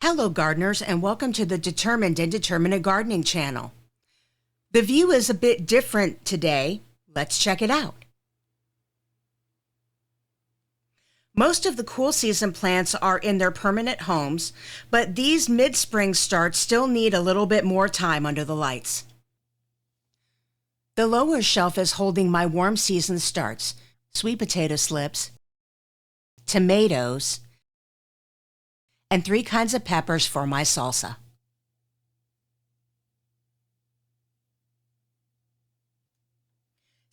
Hello gardeners, and welcome to the Determined and Determinate Gardening channel. The view is a bit different today. Let's check it out. Most of the cool season plants are in their permanent homes, but these mid-spring starts still need a little bit more time under the lights. The lower shelf is holding my warm season starts, sweet potato slips, tomatoes, and 3 kinds of peppers for my salsa.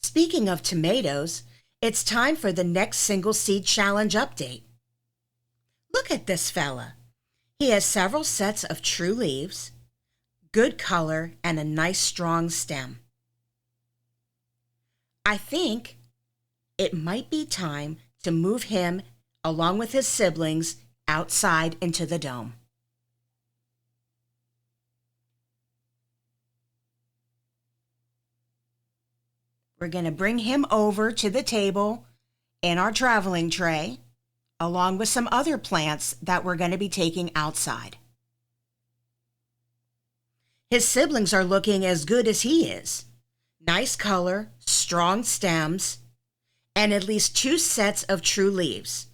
Speaking of tomatoes, it's time for the next single seed challenge update. Look at this fella. He has several sets of true leaves, good color, and a nice strong stem. I think it might be time to move him, along with his siblings, outside into the dome. We're going to bring him over to the table in our traveling tray, along with some other plants that we're going to be taking outside. His siblings are looking as good as he is. Nice color, strong stems, and at least 2 sets of true leaves.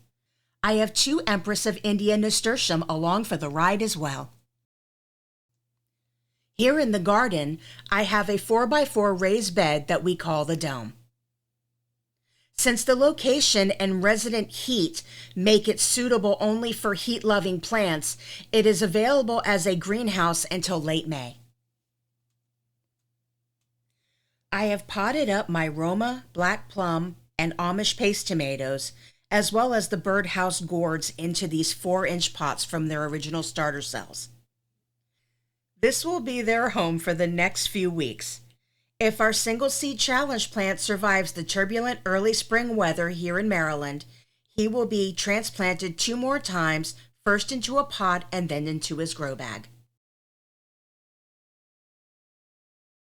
I have 2 Empress of India nasturtium along for the ride as well. Here in the garden, I have a 4x4 raised bed that we call the dome. Since the location and resident heat make it suitable only for heat-loving plants, it is available as a greenhouse until late May. I have potted up my Roma, black plum, and Amish paste tomatoes, as well as the birdhouse gourds, into these 4-inch pots from their original starter cells. This will be their home for the next few weeks. If our single seed challenge plant survives the turbulent early spring weather here in Maryland, he will be transplanted 2 more times, first into a pot and then into his grow bag.